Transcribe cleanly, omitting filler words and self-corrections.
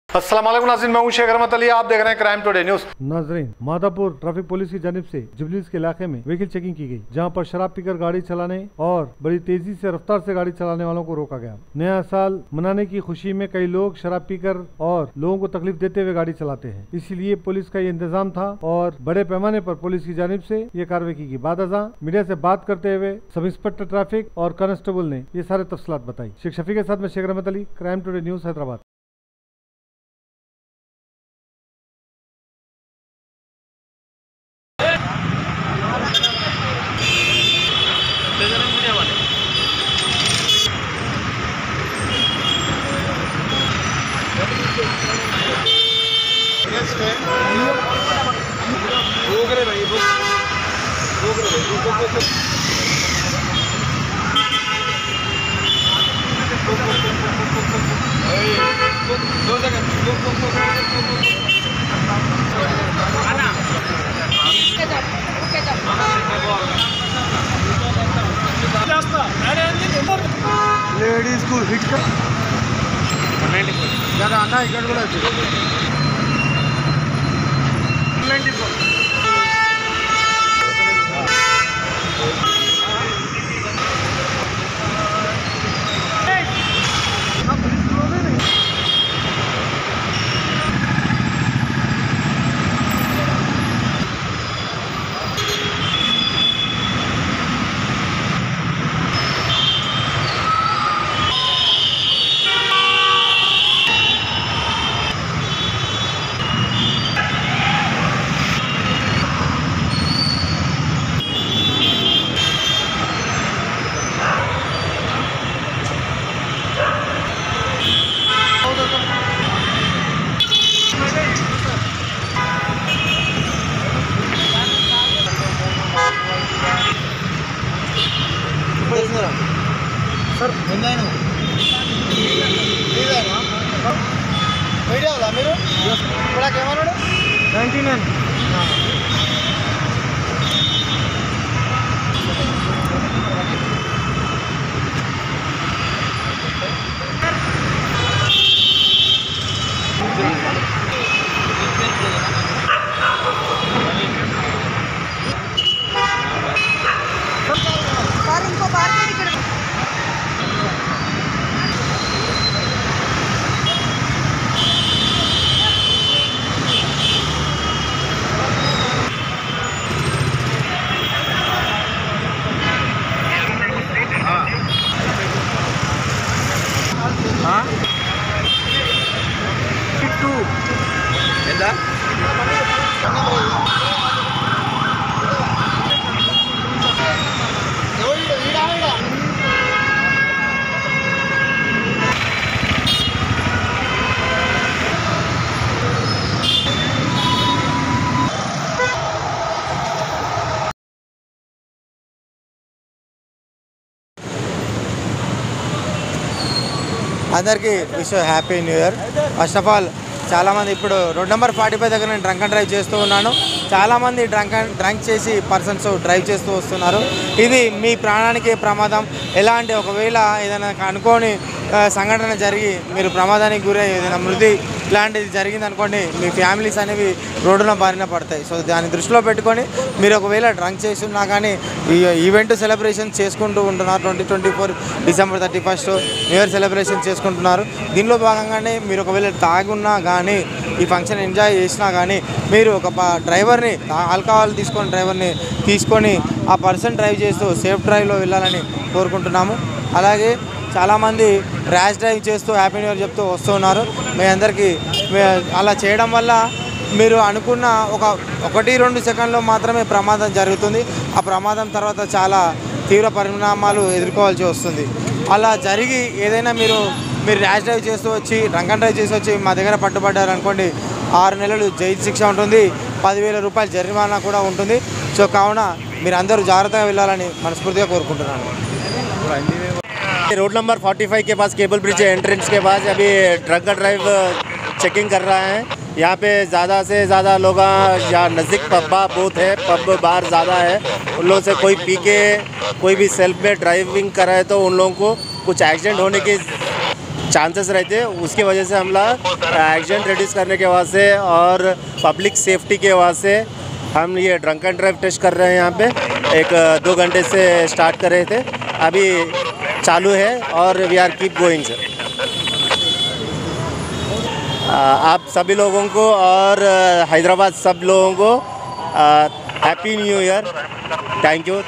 अस्सलाम वालेकुम नाज़रीन, मैं हूं शेख रहमत अली। आप देख रहे हैं क्राइम टुडे न्यूज। नाज़रीन, माधापुर ट्रैफिक पुलिस की जानिब से जुबलीस के इलाके में व्हीकल चेकिंग की गई, जहां पर शराब पीकर गाड़ी चलाने और बड़ी तेजी से रफ्तार से गाड़ी चलाने वालों को रोका गया। नया साल मनाने की खुशी में कई लोग शराब पीकर और लोगों को तकलीफ देते हुए गाड़ी चलाते हैं, इसलिए पुलिस का ये इंतजाम था और बड़े पैमाने पर पुलिस की जानिब से ये कार्रवाई की गई। बाद अज़ां मीडिया से बात करते हुए सब इंस्पेक्टर ट्रैफिक और कांस्टेबल ने ये सारे तफसीलात बताई। शेख शफी के साथ में शेख रहमत Ali, crime today news, Hyderabad. Ladies को हिट कर आना ఇక్కడ కూడా सर मीडिया वाला मेरे बड़ा कैमरा 99 అందరికీ wish happy new year. First of all చాలామంది ఇప్పుడు రోడ్ నెంబర్ 45 దగ్గర నేను డ్రంక్ అండ్ డ్రైవ్ చేస్తూ ఉన్నాను. చాలామంది డ్రంక్ చేసి పర్సన్స్ డ్రైవ్ చేస్తూ వస్తున్నారు. ఇది మీ ప్రాణానికి ప్రమాదం. ఎలాంటి ఒకవేళ ఏదైనా అనుకోని సంఘటన జరిగి మీరు ప్రమాదానికి గురై ఏదైనా మృతి ఇలాంటిది జరిగింది అనుకోండి, మీ ఫ్యామిలీస్ అనేవి రోడ్డున బారిన పడతాయి. సో దాన్ని దృష్టిలో పెట్టుకొని మీరు ఒకవేళ డ్రంక్ చేసి ఉన్నా కానీ ఈ ఈవెంట్ సెలబ్రేషన్ చేసుకుంటూ ఉంటున్నారు. 2024 డిసెంబర్ 31 న్యూ ఇయర్ సెలబ్రేషన్ చేసుకుంటున్నారు. దీనిలో భాగంగానే మీరు ఒకవేళ తాగి ఉన్నా కానీ ఈ ఫంక్షన్ ఎంజాయ్ చేసినా కానీ మీరు ఒక డ్రైవర్ని ఆల్కహాల్ డ్రైవర్ని తీసుకొని ఆ పర్సన్ డ్రైవ్ చేస్తూ సేఫ్ డ్రైవ్లో వెళ్ళాలని కోరుకుంటున్నాము. అలాగే చాలామంది ర్యాష్ డ్రైవ్ చేస్తూ హ్యాపీ న్యూ ఇయర్ చెప్తూ వస్తూ ఉన్నారు. మీ అందరికీ అలా చేయడం వల్ల మీరు అనుకున్న 1-2 సెకండ్లో మాత్రమే ప్రమాదం జరుగుతుంది. ఆ ప్రమాదం తర్వాత చాలా తీవ్ర పరిణామాలు ఎదుర్కోవాల్సి వస్తుంది. అలా జరిగి ఏదైనా మీరు ర్యాష్ డ్రైవ్ చేస్తూ వచ్చి డ్రంక్ అండ్ డ్రైవ్ చేసి వచ్చి మా దగ్గర పట్టుబడ్డారు అనుకోండి, 6 నెలలు జైలు శిక్ష ఉంటుంది, 10,000 రూపాయలు జరిమానా కూడా ఉంటుంది. సో కావున మీరు అందరూ జాగ్రత్తగా వెళ్ళాలని మనస్ఫూర్తిగా కోరుకుంటున్నాను. रोड नंबर 45 के पास केबल ब्रिज एंट्रेंस के पास अभी ड्रग का ड्राइव चेकिंग कर रहा है। यहाँ पे ज़्यादा से ज़्यादा लोग यहाँ नज़दीक पब्बा बूथ है, पब बार ज़्यादा है, उन लोगों से कोई पी के कोई भी सेल्फ में ड्राइविंग कर रहा है तो उन लोगों को कुछ एक्सीडेंट होने की चांसेस रहते हैं, उसकी वजह से हम लोग एक्सीडेंट रिड्यूस करने के वास्ते और पब्लिक सेफ्टी के वास्ते हम ये ड्रंक एंड ड्राइव टेस्ट कर रहे हैं। यहाँ पे 1-2 घंटे से स्टार्ट कर रहे थे, अभी चालू है और we are keep going sir. आप सभी लोगों को और हैदराबाद सब लोगों को happy new year. Thank you.